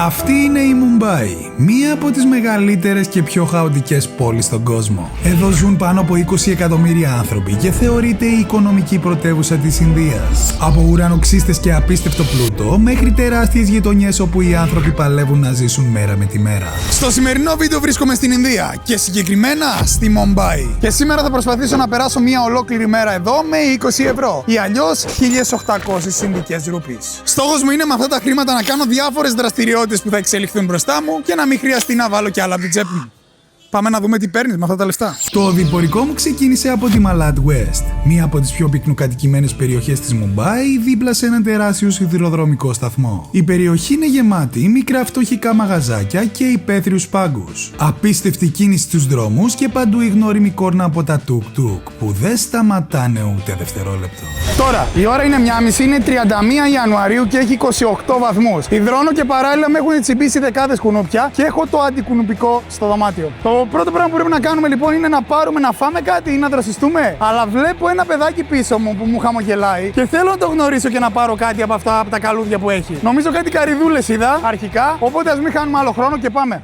Αυτή είναι η Μουμπάι, μία από τις μεγαλύτερες και πιο χαοτικές πόλεις στον κόσμο. Εδώ ζουν πάνω από 20 εκατομμύρια άνθρωποι και θεωρείται η οικονομική πρωτεύουσα της Ινδίας. Από ουρανοξύστες και απίστευτο πλούτο μέχρι τεράστιες γειτονιές όπου οι άνθρωποι παλεύουν να ζήσουν μέρα με τη μέρα. Στο σημερινό βίντεο βρίσκομαι στην Ινδία και συγκεκριμένα στη Μουμπάι. Και σήμερα θα προσπαθήσω να περάσω μία ολόκληρη μέρα εδώ με 20 ευρώ ή αλλιώς 1.800 Ινδικές ρουπίες. Στόχος μου είναι με αυτά τα χρήματα να κάνω διάφορες δραστηριότητες που θα εξελιχθούν μπροστά μου και να μην χρειαστεί να βάλω κι άλλα από την τσέπη μου. Πάμε να δούμε τι παίρνεις με αυτά τα λεφτά. Το οδηπορικό μου ξεκίνησε από τη Malad West, μία από τις πιο πυκνοκατοικημένες περιοχές της Μουμπάι, δίπλα σε έναν τεράστιο σιδηροδρομικό σταθμό. Η περιοχή είναι γεμάτη μικρά φτωχικά μαγαζάκια και υπαίθριους πάγκους. Απίστευτη κίνηση στους δρόμους και παντού η γνώριμη κόρνα από τα τουκ-τουκ που δεν σταματάνε ούτε δευτερόλεπτο. Τώρα, η ώρα είναι 1.30, είναι 31 Ιανουαρίου και έχει 28 βαθμούς. Υδρώνω και παράλληλα με έχουν τσιμπήσει δεκάδες κουνούπια και έχω το αντικουνουπικό στο δωμάτιο. Το πρώτο πράγμα που πρέπει να κάνουμε λοιπόν είναι να πάρουμε να φάμε κάτι ή να δροσιστούμε. Αλλά βλέπω ένα παιδάκι πίσω μου που μου χαμογελάει και θέλω να το γνωρίσω και να πάρω κάτι από αυτά από τα καλούδια που έχει. Νομίζω κάτι καριδούλες είδα αρχικά, οπότε ας μην χάνουμε άλλο χρόνο και πάμε.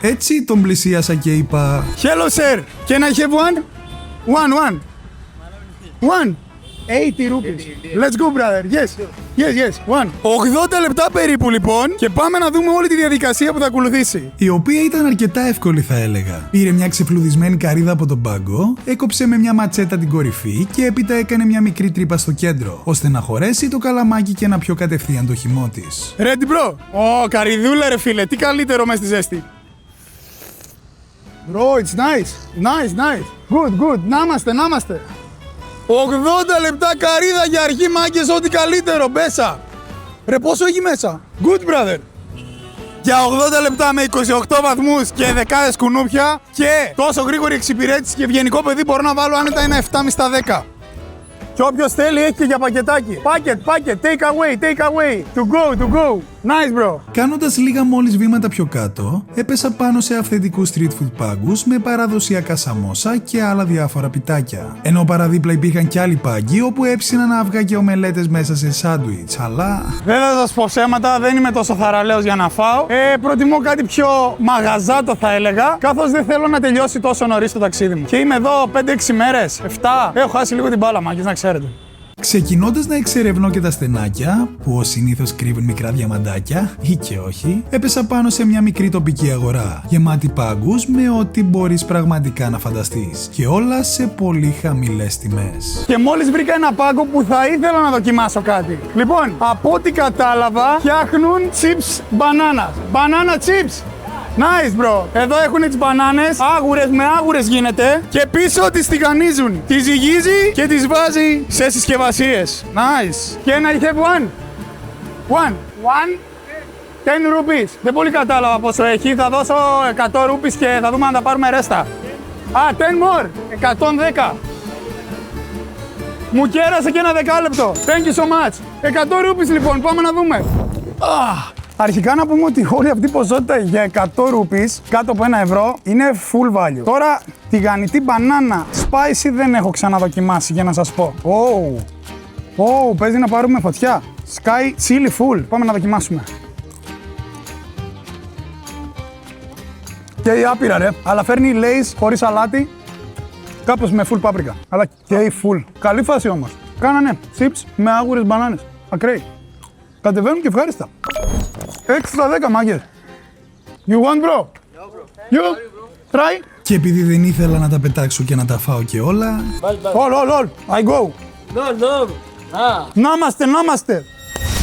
Έτσι τον πλησίασα και είπα Hello sir, can I have one? One. 80 rupees. Let's go brother. Yes. One. 80 λεπτά περίπου λοιπόν και πάμε να δούμε όλη τη διαδικασία που θα ακολουθήσει. Η οποία ήταν αρκετά εύκολη θα έλεγα. Πήρε μια ξεφλουδισμένη καρύδα από τον πάγκο, έκοψε με μια ματσέτα την κορυφή και έπειτα έκανε μια μικρή τρύπα στο κέντρο, ώστε να χωρέσει το καλαμάκι και να πιω κατευθείαν το χυμό της. Ready bro? Καρυδούλα ρε φίλε, τι καλύτερο μες στη ζέστη. Bro, it's nice. Good. Να είμαστε. 80 λεπτά καρύδα για αρχή μάγκες, ό,τι καλύτερο, μπέσα. Ρε πόσο έχει μέσα. Good brother. Για 80 λεπτά με 28 βαθμούς και δεκάδες κουνούπια και τόσο γρήγορη εξυπηρέτηση και ευγενικό παιδί μπορώ να βάλω άνετα ένα 7,5 στα 10. Και όποιος θέλει έχει και για πακετάκι. Packet, take away. To go. Nice bro. Κάνοντας λίγα μόλις βήματα πιο κάτω, έπεσα πάνω σε αυθεντικούς street food πάγκους με παραδοσιακά σαμόσα και άλλα διάφορα πιτάκια. Ενώ παραδίπλα υπήρχαν κι άλλοι πάγκοι όπου έψιναν αυγά και ομελέτες μέσα σε σάντουιτς, αλλά... Δεν θα σας πω ψέματα, δεν είμαι τόσο θαραλέος για να φάω. Προτιμώ κάτι πιο μαγαζάτο θα έλεγα, καθώς δεν θέλω να τελειώσει τόσο νωρίς το ταξίδι μου. Και είμαι εδώ 5-6 μέρες, 7, έχω χάσει λίγο την μπάλα μάγκες, να ξέρετε. Ξεκινώντας να εξερευνώ και τα στενάκια, που ως συνήθως κρύβουν μικρά διαμαντάκια, ή και όχι, έπεσα πάνω σε μια μικρή τοπική αγορά, γεμάτη πάγκους με ό,τι μπορείς πραγματικά να φανταστείς. Και όλα σε πολύ χαμηλές τιμές. Και μόλις βρήκα ένα πάγκο που θα ήθελα να δοκιμάσω κάτι. Λοιπόν, από ό,τι κατάλαβα, φτιάχνουν chips μπανάνας. Banana chips! Nice bro! Εδώ έχουν τις μπανάνες, άγουρες με άγουρες γίνεται και πίσω τις τηγανίζουν. Τις ζυγίζει και τις βάζει σε συσκευασίες. Nice! Can I have one? 10 rupees. Δεν πολύ κατάλαβα πόσο έχει, θα δώσω 100 rupees και θα δούμε αν τα πάρουμε ρέστα. 10 more! 110. Μου κέρασε και ένα δεκάλεπτο. Thank you so much. 100 rupees λοιπόν, πάμε να δούμε. Αρχικά να πούμε ότι όλη αυτή η ποσότητα για 100 rupees κάτω από 1 ευρώ είναι full value. Τώρα, τηγανιτή μπανάνα spicy δεν έχω ξαναδοκιμάσει για να σας πω. Παίζει να πάρουμε φωτιά. Sky chili full. Πάμε να δοκιμάσουμε. Και η άπειρα ρε, αλλά φέρνει Lay's χωρίς αλάτι, κάπως με full πάπρικα. Αλλά και η full. Καλή φάση όμως. Κάνανε chips με άγουρες μπανάνες. Ακραίοι. Κατεβαίνουν και ευχάριστα. 6 στα 10 μάγκες. You want bro? No bro. You? Try? Και επειδή δεν ήθελα να τα πετάξω και να τα φάω και όλα... All. I go. No. Να είμαστε.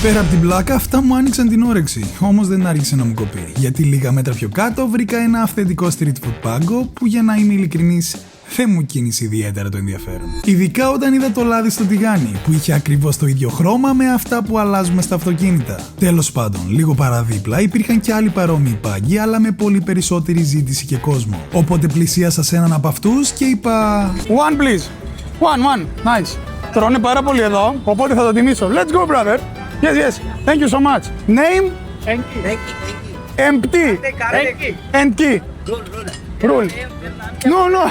Πέρα από την πλάκα, αυτά μου άνοιξαν την όρεξη. Όμως δεν άρχισε να μου κοπεί. Γιατί λίγα μέτρα πιο κάτω βρήκα ένα αυθεντικό street food πάγκο που για να είμαι ειλικρινής δεν μου κίνησε ιδιαίτερα το ενδιαφέρον. Ειδικά όταν είδα το λάδι στο τηγάνι, που είχε ακριβώς το ίδιο χρώμα με αυτά που αλλάζουμε στα αυτοκίνητα. Τέλος πάντων, λίγο παραδίπλα υπήρχαν και άλλοι παρόμοιοι πάγκοι, αλλά με πολύ περισσότερη ζήτηση και κόσμο. Οπότε πλησίασα σε έναν από αυτούς και είπα... One please. One. Nice. Τρώνε πάρα πολύ εδώ, οπότε θα το τιμήσω. Let's go brother. Yes. Thank you so much. Name? Empty. Rule. No.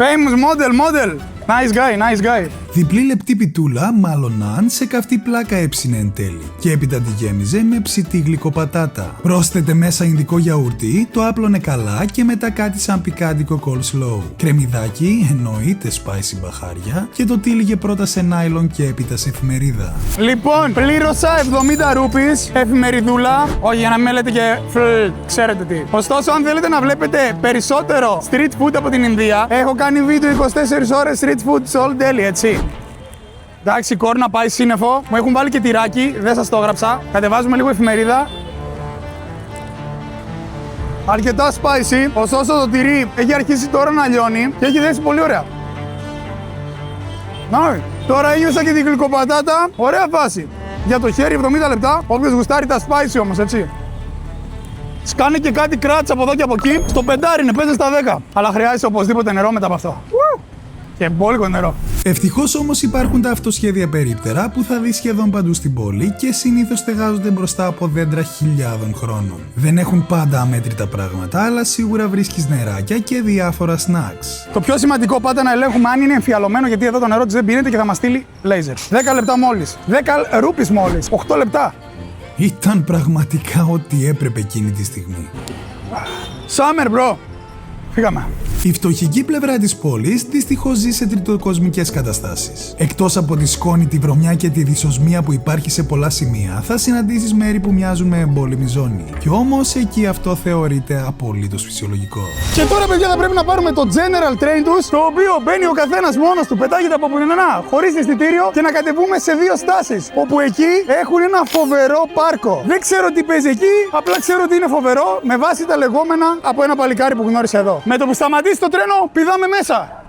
Famous model. Nice guy, nice guy. Διπλή λεπτή πιτούλα, μάλλον ναν, σε καυτή πλάκα έψινε εν τέλει. Και έπειτα τη γέμιζε με ψητή γλυκοπατάτα. Πρόσθετε μέσα ινδικό γιαούρτι, το άπλωνε καλά και μετά κάτι σαν πικάντικο coleslaw. Κρεμμυδάκι, εννοείται spicy μπαχάρια και το τύλιγε πρώτα σε νάιλον και έπειτα σε εφημερίδα. Λοιπόν, πλήρωσα 70 ρούπις, εφημεριδούλα. Όχι, για να μην λέτε και ξέρετε τι. Ωστόσο, αν θέλετε να βλέπετε περισσότερο street food από την Ινδία, έχω κάνει βίντεο 24 ώρες street food σε όλη Delhi, έτσι. Εντάξει, κόρνα πάει σύννεφο. Μου έχουν βάλει και τυράκι, δεν σας το έγραψα. Κατεβάζουμε λίγο εφημερίδα. Αρκετά spicy, ωστόσο το τυρί έχει αρχίσει τώρα να λιώνει και έχει δέσει πολύ ωραία. Να, τώρα ένιωσα και την γλυκοπατάτα, ωραία φάση. Για το χέρι 70 λεπτά, όποιος γουστάρει τα spicy όμως, έτσι. Σκάνε και κάτι κράτς από εδώ και από εκεί, στο πεντάρι είναι, παίζει στα 10. Αλλά χρειάζεται οπωσδήποτε νερό μετά από αυτό. Και μπόλικο νερό. Ευτυχώς όμως υπάρχουν τα αυτοσχέδια περίπτερα που θα δει σχεδόν παντού στην πόλη και συνήθως στεγάζονται μπροστά από δέντρα χιλιάδων χρόνων. Δεν έχουν πάντα αμέτρητα πράγματα, αλλά σίγουρα βρίσκεις νεράκια και διάφορα snacks. Το πιο σημαντικό πάντα να ελέγχουμε αν είναι εμφιαλωμένο, γιατί εδώ το νερό της δεν πίνεται και θα μας στείλει λέιζερ. 10 λεπτά μόλις. 10 ρούπις μόλις. 8 λεπτά. Ήταν πραγματικά ό,τι έπρεπε εκείνη τη στιγμή. Summer, bro. Φύγαμε. Η φτωχική πλευρά της πόλης δυστυχώς ζει σε τριτοκοσμικές καταστάσεις. Εκτός από τη σκόνη, τη βρωμιά και τη δυσοσμία που υπάρχει σε πολλά σημεία, θα συναντήσεις μέρη που μοιάζουν με εμπόλεμη ζώνη. Κι όμως εκεί αυτό θεωρείται απολύτως φυσιολογικό. Και τώρα, παιδιά, θα πρέπει να πάρουμε το General Train τους, το οποίο μπαίνει ο καθένας μόνος του, πετάγεται από πουθενά, χωρίς εισιτήριο και να κατεβούμε σε 2 στάσεις. Όπου εκεί έχουν ένα φοβερό πάρκο. Δεν ξέρω τι παίζει εκεί, απλά ξέρω ότι είναι φοβερό με βάση τα λεγόμενα από ένα παλικάρι που γνώρισα εδώ. Με το που σταματήσει το τρένο, πηδάμε μέσα.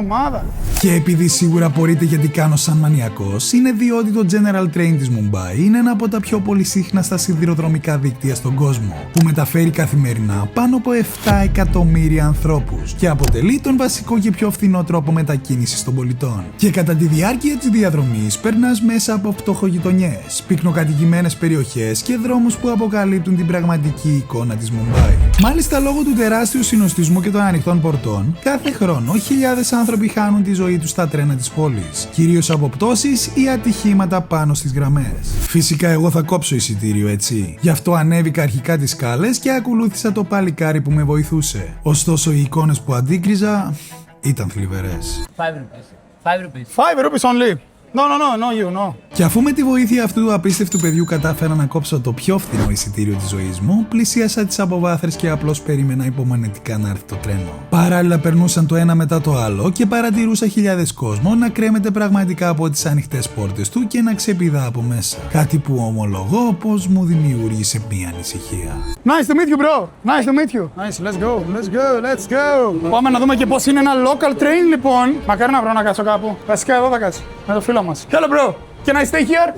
Μάδα. Και επειδή σίγουρα απορείτε γιατί κάνω σαν μανιακός, είναι διότι το General Train της Μουμπάι είναι ένα από τα πιο πολυσύχναστα σιδηροδρομικά δίκτυα στον κόσμο, που μεταφέρει καθημερινά πάνω από 7 εκατομμύρια ανθρώπους και αποτελεί τον βασικό και πιο φθηνό τρόπο μετακίνησης των πολιτών. Και κατά τη διάρκεια της διαδρομής περνάς μέσα από φτωχογειτονιές, πυκνοκατοικημένες περιοχές και δρόμους που αποκαλύπτουν την πραγματική εικόνα της Μουμπάι. Μάλιστα, λόγω του τεράστιου συνοστισμού και των ανοιχτών πορτών, κάθε χρόνο χιλιάδες άνθρωποι χάνουν τη ζωή τους στα τρένα της πόλης, κυρίως από πτώσεις ή ατυχήματα πάνω στις γραμμές. Φυσικά εγώ θα κόψω εισιτήριο, έτσι. Γι' αυτό ανέβηκα αρχικά τις σκάλες και ακολούθησα το παλικάρι που με βοηθούσε. Ωστόσο οι εικόνες που αντίκριζα ήταν θλιβερές. 5 rupees. 5 rupees. 5 rupees only. No, you, no. Και αφού με τη βοήθεια αυτού του απίστευτου παιδιού κατάφερα να κόψω το πιο φθηνό εισιτήριο της ζωής μου, πλησίασα τις αποβάθρες και απλώς περίμενα υπομονετικά να έρθει το τρένο. Παράλληλα περνούσαν το ένα μετά το άλλο και παρατηρούσα χιλιάδες κόσμο να κρέμεται πραγματικά από τις ανοιχτές πόρτες του και να ξεπηδά από μέσα. Κάτι που ομολογώ πως μου δημιούργησε μια ανησυχία. Nice to meet you, bro. Nice to meet you. Nice, let's go. Πάμε να δούμε και πώς είναι ένα local train, λοιπόν. Μακάρι να βρω να κάτσω κάπου. Βασικά εδώ θα κάτσω. Με το φίλο μας. Hello, bro. Can I stay here?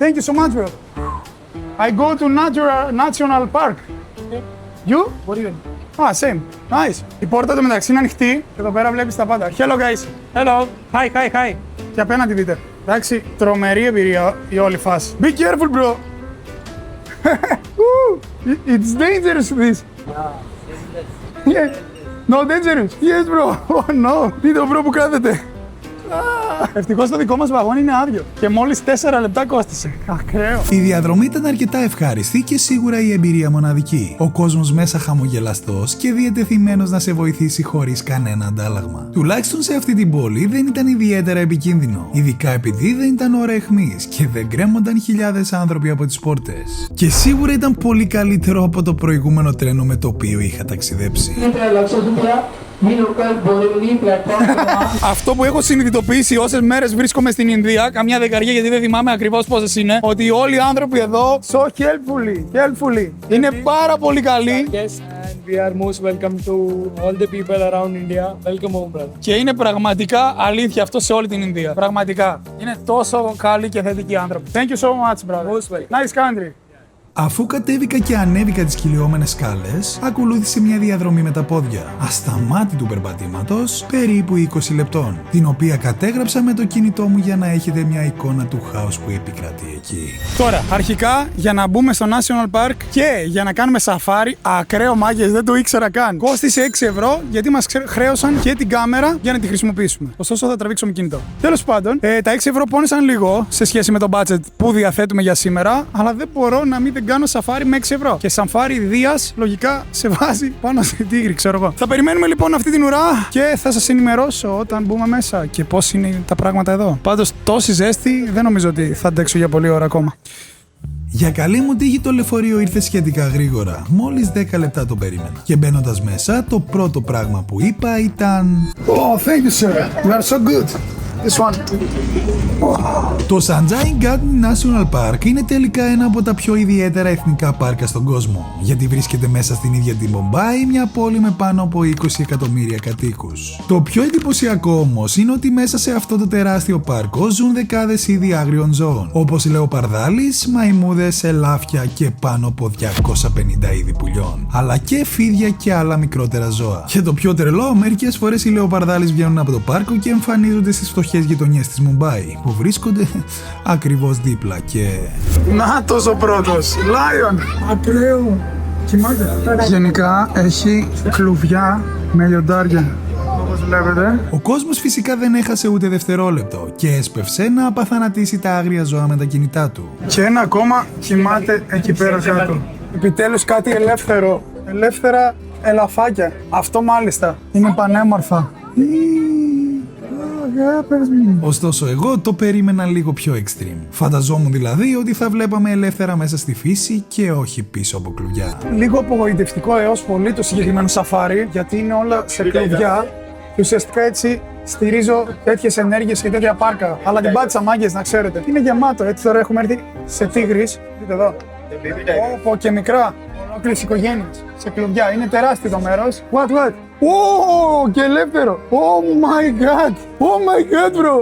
Thank you so much, bro. I go to National Park. You? What are you doing? Same. Nice. Η πόρτα του μεταξύ είναι ανοιχτή και εδώ πέρα βλέπεις τα πάντα. Hello, guys. Hello. Hi. Και απέναντι δείτε. Εντάξει, τρομερή εμπειρία η όλη φάση. Be careful, bro. It's dangerous, this. Yeah. No dangerous. Yes, bro. Oh, no. Δείτε ο bro που κάθεται. Ευτυχώς το δικό μας βαγόνι είναι άδειο και μόλις 4 λεπτά κόστησε. Ακραίο. Η διαδρομή ήταν αρκετά ευχάριστη και σίγουρα η εμπειρία μοναδική. Ο κόσμος μέσα χαμογελαστός και διατεθειμένος να σε βοηθήσει χωρίς κανένα αντάλλαγμα. Τουλάχιστον σε αυτή την πόλη δεν ήταν ιδιαίτερα επικίνδυνο. Ειδικά επειδή δεν ήταν ώρα αιχμής και δεν γκρέμονταν χιλιάδες άνθρωποι από τις πόρτες. Και σίγουρα ήταν πολύ καλύτερο από το προηγούμενο τρένο με το οποίο είχα ταξιδέψει. Αυτό που έχω συνειδητοποιήσει όσες μέρες βρίσκομαι στην Ινδία, καμιά δεκαριά γιατί δεν θυμάμαι ακριβώς πόσες είναι, ότι όλοι οι άνθρωποι εδώ so helpfully. Είναι πάρα πολύ καλοί. Yes, and we are most welcome to all the people around India. Welcome home, brother. Και είναι πραγματικά αλήθεια αυτό σε όλη την Ινδία. Πραγματικά. Είναι τόσο καλοί και θετικοί άνθρωποι. Thank you so much, brother. Most welcome. Nice country. Αφού κατέβηκα και ανέβηκα τις κυλιόμενες σκάλες, ακολούθησε μια διαδρομή με τα πόδια, ασταμάτητου περπατήματος, περίπου 20 λεπτών, την οποία κατέγραψα με το κινητό μου για να έχετε μια εικόνα του χάους που επικρατεί εκεί. Τώρα, αρχικά για να μπούμε στο National Park και για να κάνουμε σαφάρι, ακραίο μάγκες, δεν το ήξερα καν. Κόστησε 6 ευρώ γιατί μας χρέωσαν και την κάμερα για να τη χρησιμοποιήσουμε. Ωστόσο, θα τραβήξουμε κινητό. Τέλος πάντων, τα 6 ευρώ πόνεσαν λίγο σε σχέση με το budget που διαθέτουμε για σήμερα, αλλά δεν μπορώ να μην κάνω σαφάρι με 6 ευρώ. Και σαφάρι Δίας λογικά σε βάζει πάνω στη Τίγρη, ξέρω εγώ. Θα περιμένουμε λοιπόν αυτή την ουρά και θα σας ενημερώσω όταν μπούμε μέσα και πώς είναι τα πράγματα εδώ. Πάντως, τόση ζέστη δεν νομίζω ότι θα αντέξω για πολλή ώρα ακόμα. Για καλή μου τύχη το λεωφορείο ήρθε σχετικά γρήγορα, μόλις 10 λεπτά το περίμενα. Και μπαίνοντας μέσα, το πρώτο πράγμα που είπα ήταν Oh, thank you, sir. You are so good. This one. Το Sanjay Gandhi National Park είναι τελικά ένα από τα πιο ιδιαίτερα εθνικά πάρκα στον κόσμο, γιατί βρίσκεται μέσα στην ίδια την Μομπάι, μια πόλη με πάνω από 20 εκατομμύρια κατοίκους. Το πιο εντυπωσιακό όμως είναι ότι μέσα σε αυτό το τεράστιο πάρκο ζουν δεκάδες είδη άγριων ζώων, όπως λεοπαρδάλεις, μαϊμούδες, ελάφια και πάνω από 250 είδη πουλιών, αλλά και φίδια και άλλα μικρότερα ζώα. Και το πιο τρελό, μερικές φορές οι λεοπαρδάλεις βγαίνουν από το πάρκο και εμφανίζονται στις φτωχές γειτονιές της Μουμπάι, που βρίσκονται ακριβώς δίπλα και... Νάτος ο πρώτος! Lion! Ακραίο! Κοιμάται. Γενικά έχει κλουβιά με λιοντάρια, όπως βλέπετε. Ο κόσμος φυσικά δεν έχασε ούτε δευτερόλεπτο και έσπευσε να απαθανατήσει τα άγρια ζώα με τα κινητά του. Και ένα ακόμα κοιμάται εκεί πέρα κάτω. Επιτέλους κάτι ελεύθερο. Ελεύθερα ελαφάκια. Αυτό μάλιστα είναι πανέμορφα. Ωστόσο εγώ το περίμενα λίγο πιο extreme. Φανταζόμουν δηλαδή ότι θα βλέπαμε ελεύθερα μέσα στη φύση και όχι πίσω από κλουβιά. Λίγο απογοητευτικό έως πολύ το συγκεκριμένο σαφάρι, γιατί είναι όλα σε κλουβιά και ουσιαστικά έτσι στηρίζω τέτοιες ενέργειες και τέτοια πάρκα. Αλλά την πάτησα, μάγκες, να ξέρετε. Είναι γεμάτο, έτσι τώρα έχουμε έρθει σε Τίγρης. Δείτε εδώ. Όπο και μικρά. Ολόκληρες οικογένειες σε κλουβιά. Είναι τεράστιο το μέρος. What? Oh, και ελεύθερο. Oh my god. Oh my god, bro.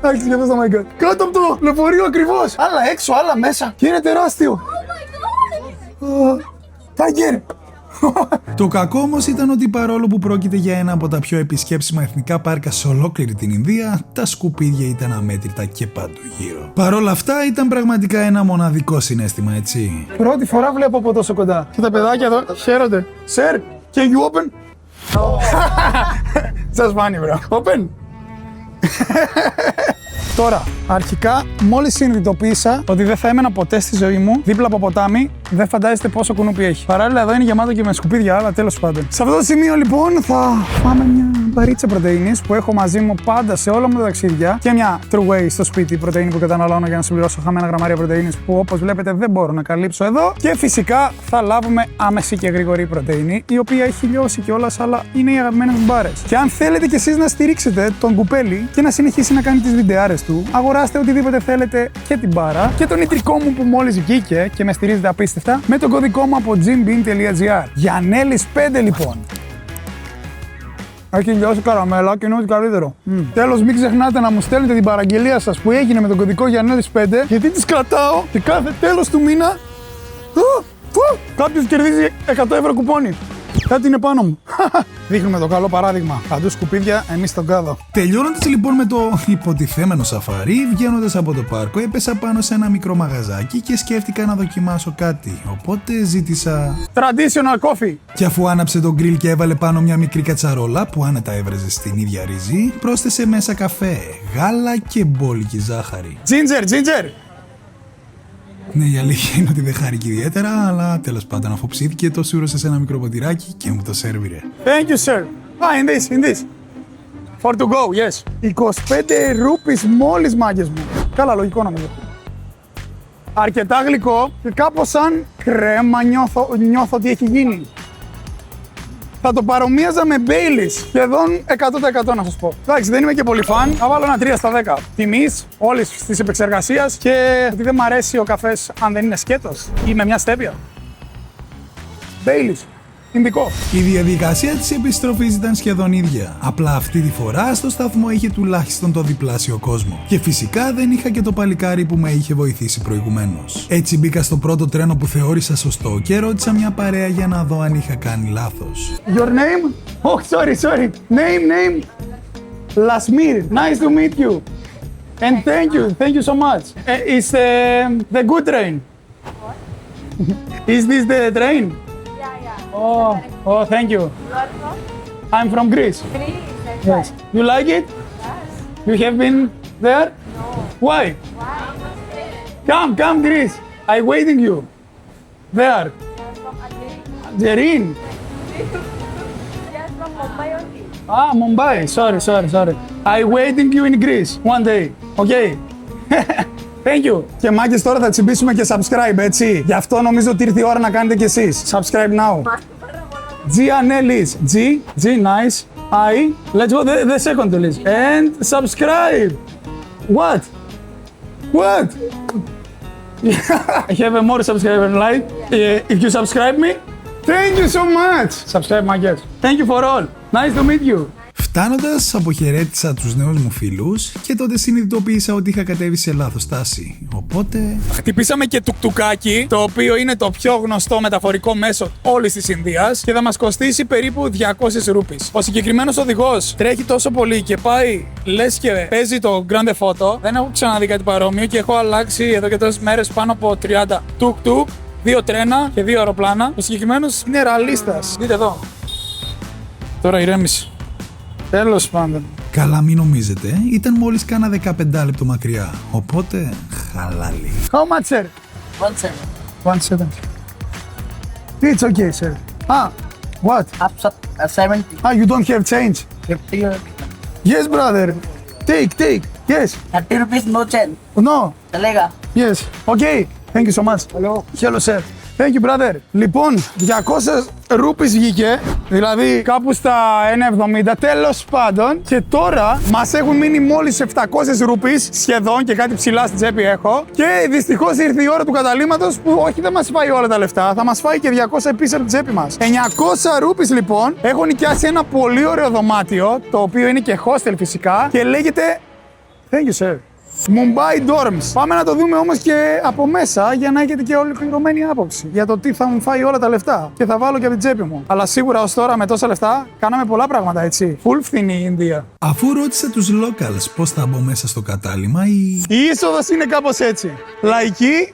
Άρχισε και αυτό το my god. Κάτω από το λεωφορείο ακριβώς. Άλλα έξω, άλλα μέσα. Και είναι τεράστιο. Tiger. Το κακό όμως ήταν ότι παρόλο που πρόκειται για ένα από τα πιο επισκέψιμα εθνικά πάρκα σε ολόκληρη την Ινδία, τα σκουπίδια ήταν αμέτρητα και παντού γύρω. Παρ' όλα αυτά ήταν πραγματικά ένα μοναδικό συναίσθημα, έτσι. Πρώτη φορά βλέπω από τόσο κοντά. Και τα παιδάκια εδώ χαίρονται. Sir, can you open? Just funny, bro. Open. Τώρα, αρχικά, μόλις συνειδητοποίησα ότι δεν θα έμενα ποτέ στη ζωή μου δίπλα από ποτάμι, δεν φαντάζεστε πόσο κουνούπι έχει. Παράλληλα, εδώ είναι γεμάτο και με σκουπίδια, αλλά τέλος πάντων. Σε αυτό το σημείο, λοιπόν, θα φάμε μια μπαρίτσα πρωτεΐνης που έχω μαζί μου πάντα σε όλα μου τα ταξίδια και μια true way στο σπίτι πρωτεΐνη που καταναλώνω για να συμπληρώσω χαμένα γραμμάρια πρωτεΐνης που, όπως βλέπετε, δεν μπορώ να καλύψω εδώ. Και φυσικά θα λάβουμε άμεση και γρήγορη πρωτεΐνη, η οποία έχει λιώσει κιόλας, αλλά είναι οι αγαπημένες μου μπάρες. Και αν θέλετε κι εσείς να στηρίξετε τον κουπέλι και να συνεχίσει να κάνει τις βιντεάρες του, αγοράστε οτιδήποτε θέλετε και την μπάρα και το νητρικό μου που μόλις βγήκε και με στηρίζετε απίστευτα με τον κωδικό μου από gymbean.gr. Γιαννέλης 5 λοιπόν. Έχει λιώσει καραμέλα και είναι ό,τι καλύτερο. Τέλος, μην ξεχνάτε να μου στέλνετε την παραγγελία σας που έγινε με τον κωδικό Γιαννέλης 5, γιατί τις κρατάω και κάθε τέλος του μήνα κάποιος κερδίζει 100 ευρώ κουπόνι. Κάτι είναι πάνω μου. Δείχνουμε το καλό παράδειγμα. Παντού σκουπίδια, εμείς στον κάδο. Τελειώνοντας λοιπόν με το υποτιθέμενο σαφάρι, βγαίνοντας από το πάρκο, έπεσα πάνω σε ένα μικρό μαγαζάκι και σκέφτηκα να δοκιμάσω κάτι. Οπότε ζήτησα Traditional coffee. Και αφού άναψε τον γκριλ και έβαλε πάνω μια μικρή κατσαρόλα που άνετα έβραζε στην ίδια ρύζι, πρόσθεσε μέσα καφέ, γάλα και μπόλικη ζάχαρη. Ginger. Ναι, η αλήθεια είναι ότι δεν χάρηκε ιδιαίτερα, αλλά τέλος πάντων αφού ψήθηκε το σούρωσε σε ένα μικρό ποτηράκι και μου το σέρβιρε. Thank you, sir. In this. For to go, yes. 25 rupees μόλις, μάγκες μου. Καλά, λογικό νομίζω. Αρκετά γλυκό και κάπως σαν κρέμα νιώθω ότι έχει γίνει. Θα το παρομοίαζα με Baileys, σχεδόν 100% να σας πω. Εντάξει, δεν είμαι και πολύ φαν, θα βάλω ένα 3 στα 10. Τιμής, όλης της επεξεργασίας και ότι δεν μ' αρέσει ο καφές αν δεν είναι σκέτος ή με μια στέπια. Baileys. Ινδικό. Η διαδικασία της επιστροφής ήταν σχεδόν ίδια. Απλά αυτή τη φορά στο σταθμό είχε τουλάχιστον το διπλάσιο κόσμο. Και φυσικά δεν είχα και το παλικάρι που με είχε βοηθήσει προηγουμένως. Έτσι μπήκα στο πρώτο τρένο που θεώρησα σωστό και ρώτησα μια παρέα για να δω αν είχα κάνει λάθος. Your name? Oh, sorry. Name. Lasmir. Nice to meet you. And thank you so much. Is the good train? Is this the train? Yeah. Oh, thank you. You are from I'm from Greece. Greece. That's Yes. right. You like it? Yes. You have been there? No. Why? Why? Come, Greece. I'm waiting you. There. You are from Algeria. Algerine. Yes, from Mumbai only. Ah, Mumbai. Sorry. I'm waiting you in Greece one day. Okay. Thank you. Και μάγκες τώρα θα τσιμπήσουμε και subscribe, έτσι. Γι' αυτό νομίζω ότι ήρθε η ώρα να κάνετε κι εσείς. Subscribe now. G Anelis. G, nice. I. Let's go the second, please. And subscribe. What? I have a more subscriber like. If you subscribe me, thank you so much. Subscribe, μάγκες. Thank you for all. Nice to meet you. Φτάνοντας, αποχαιρέτησα τους νέους μου φίλους και τότε συνειδητοποίησα ότι είχα κατέβει σε λάθος στάση. Οπότε... Χτυπήσαμε και τουκτουκάκι, το οποίο είναι το πιο γνωστό μεταφορικό μέσο όλης της Ινδίας και θα μας κοστίσει περίπου 200 ρούπις. Ο συγκεκριμένος οδηγός τρέχει τόσο πολύ και πάει λες και παίζει το Grande Photo. Δεν έχω ξαναδεί κάτι παρόμοιο και έχω αλλάξει εδώ και τόσες μέρες πάνω από 30 τουκτουκ, 2 τρένα και 2 αεροπλάνα. Ο συγκεκριμένος είναι ραλίστας. Δείτε εδώ. Τώρα ηρέμησε. Τέλος πάντων. Καλά, μην νομίζετε, ήταν μόλις κάνα 15 λεπτό μακριά, οπότε χαλάλι. How much, sir? 1 second. It's okay, sir. What? Up 70. You don't have change? 50. Yes, brother. Take. Yes. 30 rupees, no change. No. Chalega. Yes. Okay. Thank you so much. Hello, sir. Thank you, brother. Λοιπόν, 200 ρούπις βγήκε, δηλαδή κάπου στα 1,70, τέλος πάντων. Και τώρα μας έχουν μείνει μόλις 700 ρούπις, σχεδόν, και κάτι ψηλά στην τσέπη έχω. Και δυστυχώς ήρθε η ώρα του καταλήμματος που όχι δεν μας φάει όλα τα λεφτά, θα μας φάει και 200 πίσω από την τσέπη μας. 900 ρούπις λοιπόν, έχω νοικιάσει ένα πολύ ωραίο δωμάτιο, το οποίο είναι και hostel φυσικά και λέγεται... Thank you, sir. Mumbai Dorms. Πάμε να το δούμε όμως και από μέσα για να έχετε και ολοκληρωμένη άποψη για το τι θα μου φάει όλα τα λεφτά και θα βάλω και από την τσέπη μου. Αλλά σίγουρα ως τώρα με τόσα λεφτά κάναμε πολλά πράγματα, έτσι. Full φθηνή η Ινδία. Αφού ρώτησα τους locals πώς θα μπω μέσα στο κατάλημα, Η είσοδος είναι κάπως έτσι. Λαϊκή.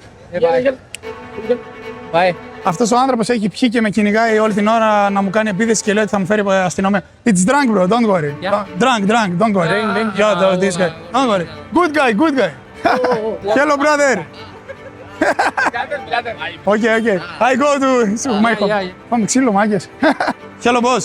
Bye. Αυτός ο άνθρωπος έχει πιει και με κυνηγάει όλη την ώρα να μου κάνει επίθεση και λέει ότι θα μου φέρει αστυνομία. It's drunk, bro. Don't worry. Yeah. Drunk. Don't worry. Yeah, this guy. Don't worry. Good guy. Hello, brother. Okay. I go to my home. Yeah. Πάμε ξύλο, μάγκες. Hello, boss.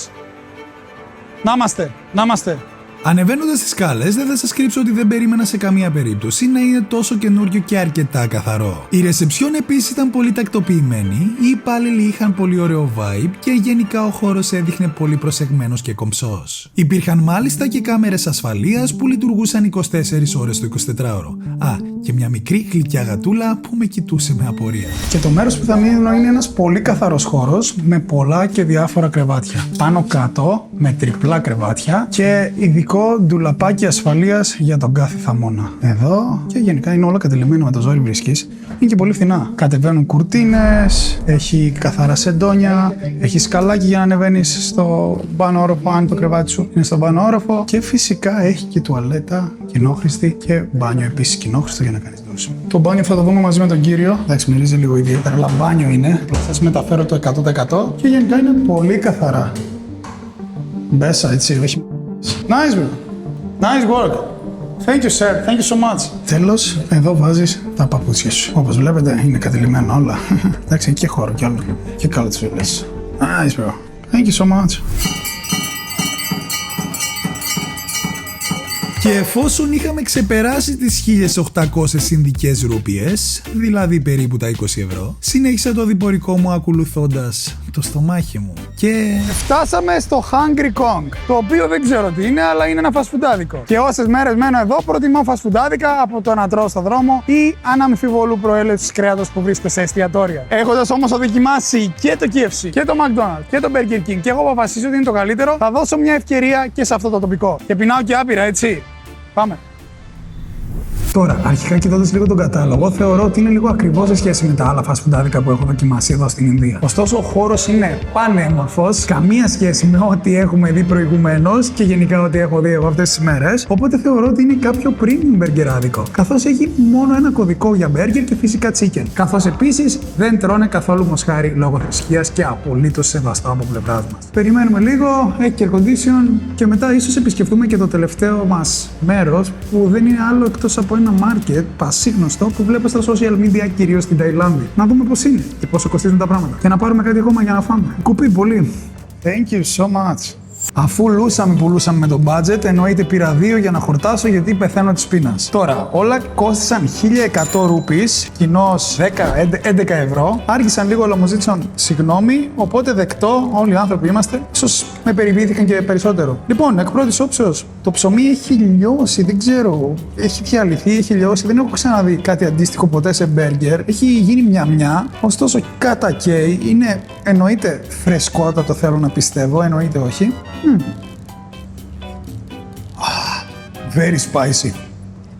Namaste. ανεβαίνοντας τις σκάλες, δεν θα σας κρύψω ότι δεν περίμενα σε καμία περίπτωση να είναι τόσο καινούριο και αρκετά καθαρό. Η ρεσεψιόν επίσης ήταν πολύ τακτοποιημένη, οι υπάλληλοι είχαν πολύ ωραίο vibe και γενικά ο χώρος έδειχνε πολύ προσεγμένος και κομψός. Υπήρχαν μάλιστα και κάμερες ασφαλείας που λειτουργούσαν 24 ώρες το 24ωρο. Και μια μικρή γλυκιά γατούλα που με κοιτούσε με απορία. Και το μέρος που θα μείνω είναι ένας πολύ καθαρός χώρος με πολλά και διάφορα κρεβάτια. Πάνω κάτω με τριπλά κρεβάτια και ειδικό ντουλαπάκι ασφαλείας για τον κάθε θαμώνα. Εδώ και γενικά είναι όλα κατελημένα με το ζόρι βρίσκεις. Είναι και πολύ φθηνά. Κατεβαίνουν κουρτίνες, έχει καθαρά σεντόνια, έχει σκαλάκι για να ανεβαίνεις στο πάνω όροφο αν το κρεβάτι σου είναι στο πάνω όροφο και φυσικά έχει και τουαλέτα κοινόχρηστη και μπάνιο επίσης κοινόχρηστο για να κάνεις δόση. Το μπάνιο θα το δούμε μαζί με τον κύριο. Εντάξει, μυρίζει λίγο ιδιαίτερα, αλλά μπάνιο είναι. Θα σας μεταφέρω το 100% και γενικά είναι πολύ καθαρά. Μπέσα, έτσι, όχι. Nice, bro. Nice work. Thank you, sir. Thank you so much. Τέλος, εδώ βάζεις τα παπούτσια σου. Όπως βλέπετε, είναι κατελημένα όλα. Εντάξει, έχει και χώρο κι άλλο. Και καλό τις φίλες. Nice, bro. Thank you so much. Και εφόσον είχαμε ξεπεράσει τις 1.800 Ινδικές ρούπιες, δηλαδή περίπου τα 20 ευρώ, συνέχισα το διπορικό μου ακολουθώντας το στομάχι μου. Και Φτάσαμε στο Hungry Kong, το οποίο δεν ξέρω τι είναι, αλλά είναι ένα φασφουντάδικο. Και όσες μέρες μένω εδώ, προτιμώ φασφουντάδικα από το να τρώω στο δρόμο ή αναμφιβολού προέλευσης κρέατος που βρίσκεται σε εστιατόρια. Έχοντας όμως δοκιμάσει και το KFC και το McDonald's και το Burger King και έχω αποφασίσει ότι είναι το καλύτερο, θα δώσω μια ευκαιρία και σε αυτό το τοπικό. Και πεινάω και άπειρα, έτσι. Πάμε. τώρα, αρχικά κοιτώντας λίγο τον κατάλογο, θεωρώ ότι είναι λίγο ακριβό σε σχέση με τα άλλα fast foodάδικα που έχω δοκιμάσει εδώ στην Ινδία. Ωστόσο, ο χώρος είναι πανέμορφος, καμία σχέση με ό,τι έχουμε δει προηγουμένως και γενικά ό,τι έχω δει εγώ αυτές τις μέρες. Οπότε θεωρώ ότι είναι κάποιο premium μπεργκεράδικο. Καθώς έχει μόνο ένα κωδικό για μπέργκερ και φυσικά chicken. Καθώς επίσης δεν τρώνε καθόλου μοσχάρι λόγω θρησκείας και απολύτως σεβαστό από πλευράς μας. Περιμένουμε λίγο, έχει και air condition και μετά ίσως επισκεφτούμε και το τελευταίο μας μέρος που δεν είναι άλλο εκτός από ένα market πασίγνωστο που βλέπω στα social media κυρίως στην Ταϊλάνδη. Να δούμε πώς είναι και πόσο κοστίζουν τα πράγματα. Και να πάρουμε κάτι ακόμα για να φάμε. Κουπί πολύ. Thank you so much. Αφού πουλούσαμε με το budget, εννοείται πήρα 2 για να χορτάσω γιατί πεθαίνω της πείνας. Τώρα, όλα κόστησαν 1100 ρούπις, κοινώς 11 ευρώ. Άρχισαν λίγο, αλλά μου ζήτησαν συγγνώμη, οπότε δεκτό, όλοι οι άνθρωποι είμαστε. Ίσως με περιποιήθηκαν και περισσότερο. Λοιπόν, εκ πρώτης όψεως, το ψωμί έχει λιώσει, δεν ξέρω. Έχει διαλυθεί, έχει λιώσει. Δεν έχω ξαναδεί κάτι αντίστοιχο ποτέ σε μπέργκερ. Έχει γίνει μια-μια. Ωστόσο, κατά καίει, είναι εννοείται φρεσκότατο, θέλω να πιστεύω, εννοείται όχι. Very spicy.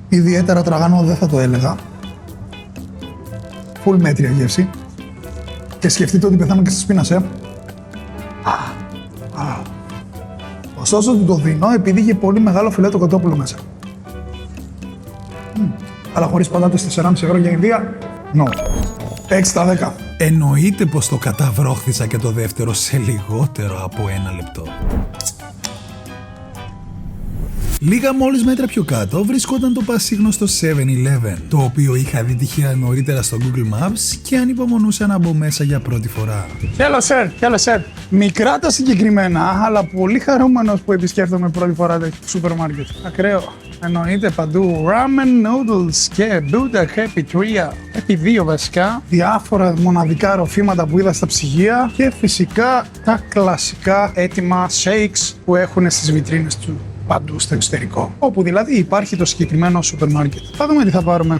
Ιδιαίτερα τραγανό δεν θα το έλεγα. Full μέτρια γεύση. Και σκεφτείτε ότι πεθάνω και στις πείνας, Ωστόσο του το δίνω επειδή είχε πολύ μεγάλο φιλέτο κοτόπουλο μέσα. Αλλά χωρίς πατάτες 4,5 ευρώ για Ινδία, no. 6 στα 10. Εννοείται πως το καταβρόχθησα και το δεύτερο σε λιγότερο από 1 λεπτό. Λίγα μόλις μέτρα πιο κάτω βρισκόταν το πασίγνωστο 7-Eleven, το οποίο είχα δει τυχαία νωρίτερα στο Google Maps και ανυπομονούσα να μπω μέσα για πρώτη φορά. Hello sir. Μικρά τα συγκεκριμένα, αλλά πολύ χαρούμενος που επισκέφτομαι πρώτη φορά το σούπερ μάρκετ. Ακραίο. Εννοείται παντού ramen noodles και Buddha Happy Tree. Έχει 2 βασικά, διάφορα μοναδικά ροφήματα που είδα στα ψυγεία και φυσικά τα κλασικά έτοιμα shakes που έχουν στις βιτρίνες του παντού στο εξωτερικό. Όπου δηλαδή υπάρχει το συγκεκριμένο σούπερ μάρκετ. Θα δούμε τι θα πάρουμε.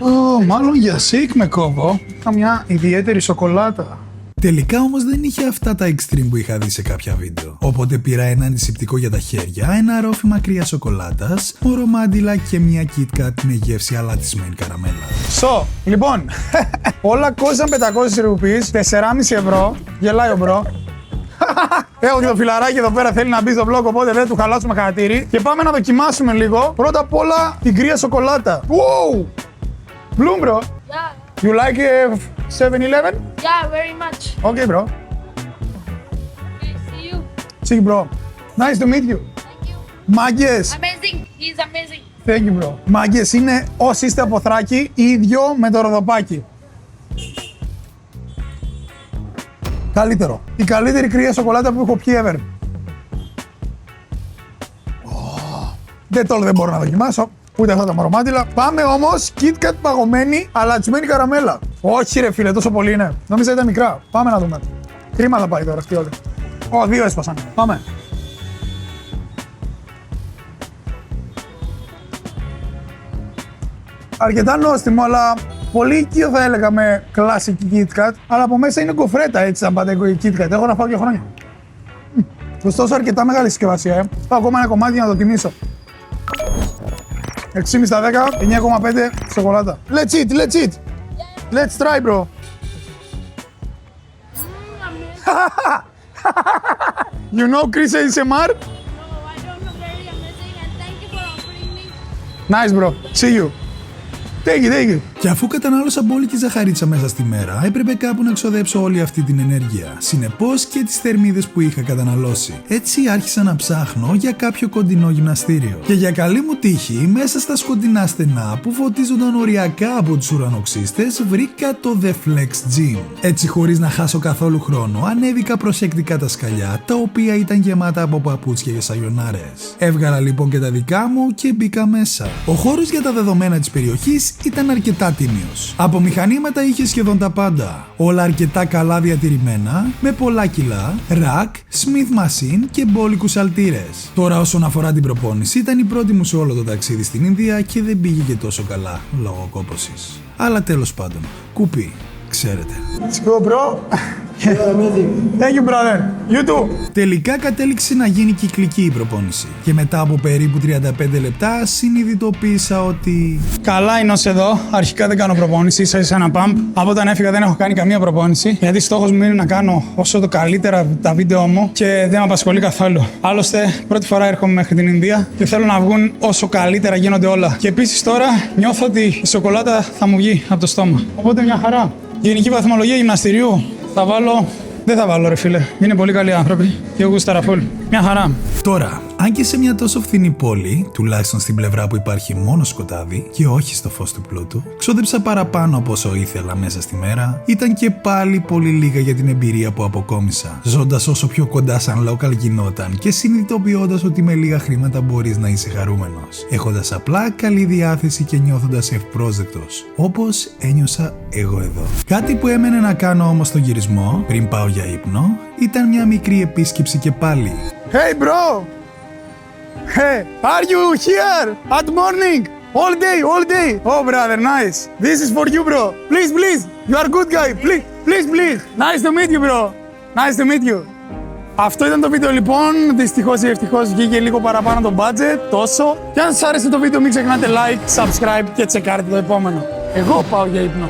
Μάλλον για shake με κόβω. Μια ιδιαίτερη σοκολάτα. Τελικά όμως δεν είχε αυτά τα extreme που είχα δει σε κάποια βίντεο. Οπότε πήρα ένα αντισηπτικό για τα χέρια, ένα ρόφημα κρύα σοκολάτας, μορομάντιλα και μια Kit Kat με γεύση αλατισμένη καραμέλα. Λοιπόν, όλα κόστησαν 500 ρουπίες, 4,5 ευρώ. Γελάει ο μπρο. Έχω και το φιλαράκι εδώ πέρα, θέλει να μπει στο vlog, οπότε δεν του χαλάσουμε χαρακτήρι. Και πάμε να δοκιμάσουμε λίγο. Πρώτα απ' όλα την κρύα σοκολάτα. Wow! Bloom, bro. Yeah. You like 7-Eleven? Yeah, very much. Okay, bro. Okay, see you. See you, bro. Nice to meet you. Thank you. Μάγκες. Amazing. He's amazing. Thank you, bro. Μάγκες, είναι όσοι είστε από Θράκη, ίδιο με το Ροδοπάκι. Καλύτερο. Η καλύτερη κρύα σοκολάτα που έχω πιει ever. Δεν μπορώ να δοκιμάσω. Ούτε αυτά τα μορομάτιλα. Πάμε όμως Kit Kat παγωμένη, αλατισμένη καραμέλα. Όχι ρε φίλε, τόσο πολύ είναι. Νόμιζα ήταν μικρά. Πάμε να δούμε. Κρίμα θα πάει τώρα αυτή όλη. 2 έσπασαν. Πάμε. Αρκετά νόστιμο, αλλά πολύ οικείο θα έλεγα με classic Kit Kat. Αλλά από μέσα είναι κοφρέτα, έτσι σαν πάντα η Kit Kat. Έχω να φάω 2 χρόνια. Ωστόσο αρκετά μεγάλη συσκευασία, Πάω ακόμα ένα κομμάτι για να δοκιμήσω. 6,5 στα 10, 9,5 σοκολάτα. Let's eat. Let's try, bro. You know Chris ASMR? No, I don't know. Very amazing, and thank you for offering me. Nice, bro. See you. Take it. Και αφού κατανάλωσα μπόλικη ζαχαρίτσα μέσα στη μέρα, έπρεπε κάπου να ξοδέψω όλη αυτή την ενέργεια. Συνεπώς και τις θερμίδες που είχα καταναλώσει. Έτσι άρχισα να ψάχνω για κάποιο κοντινό γυμναστήριο. Και για καλή μου τύχη, μέσα στα σκοτεινά στενά που φωτίζονταν οριακά από τους ουρανοξύστες, βρήκα το The Flex Gym. Έτσι, χωρίς να χάσω καθόλου χρόνο, ανέβηκα προσεκτικά τα σκαλιά, τα οποία ήταν γεμάτα από παπούτσια και σαγιονάρες. Έβγαλα λοιπόν και τα δικά μου και μπήκα μέσα. Ο χώρος για τα δεδομένα της περιοχής ήταν αρκετά τίμιος. Από μηχανήματα είχε σχεδόν τα πάντα. Όλα αρκετά καλά διατηρημένα, με πολλά κιλά, ρακ, Smith Machine και μπόλικους αλτήρες. Τώρα όσον αφορά την προπόνηση, ήταν η πρώτη μου σε όλο το ταξίδι στην Ινδία και δεν πήγε και τόσο καλά λόγω κόπωσης. Αλλά τέλος πάντων, κουπί, ξέρετε. Let's go, bro. Thank you, brother. You too. Τελικά κατέληξε να γίνει κυκλική η προπόνηση και μετά από περίπου 35 λεπτά συνειδητοποίησα ότι... Καλά είναι ως εδώ. Αρχικά δεν κάνω προπόνηση, ίσα ένα pump. Από όταν έφυγα δεν έχω κάνει καμία προπόνηση. Γιατί στόχος μου είναι να κάνω όσο το καλύτερα τα βίντεο μου και δεν με απασχολεί καθόλου. Άλλωστε, πρώτη φορά έρχομαι μέχρι την Ινδία και θέλω να βγουν όσο καλύτερα γίνονται όλα. Και επίσης τώρα νιώθω ότι η σοκολάτα θα μου βγει από το στόμα. Οπότε μια χαρά. Γενική βαθμολογία γυμναστηρίου θα βάλω. Δεν θα βάλω, ρε φίλε. Είναι πολύ καλοί άνθρωποι και εγώ γούσταρα φουλ. Μια χαρά. Τώρα, αν και σε μια τόσο φθηνή πόλη, τουλάχιστον στην πλευρά που υπάρχει μόνο σκοτάδι και όχι στο φως του πλούτου, ξόδεψα παραπάνω από όσο ήθελα μέσα στη μέρα, ήταν και πάλι πολύ λίγα για την εμπειρία που αποκόμισα. Ζώντας όσο πιο κοντά σαν local γινόταν και συνειδητοποιώντας ότι με λίγα χρήματα μπορείς να είσαι χαρούμενος. Έχοντας απλά καλή διάθεση και νιώθοντας ευπρόσδεκτος, όπως ένιωσα εγώ εδώ. Κάτι που έμενε να κάνω όμως στο γυρισμό, πριν πάω για ύπνο, ήταν μια μικρή επίσκεψη και πάλι. Hey, bro! Hey, are you here at morning? All day, all day. Oh, brother, nice. This is for you, bro. Please, please. You are good guy. Please, please, please. Nice to meet you, bro. Nice to meet you. Αυτό ήταν το βίντεο λοιπόν. Δυστυχώς ή ευτυχώς βγήκε λίγο παραπάνω το budget. Τόσο. Και αν σας άρεσε το βίντεο μην ξεχνάτε like, subscribe και τσεκάρετε το επόμενο. Εγώ πάω για ύπνο.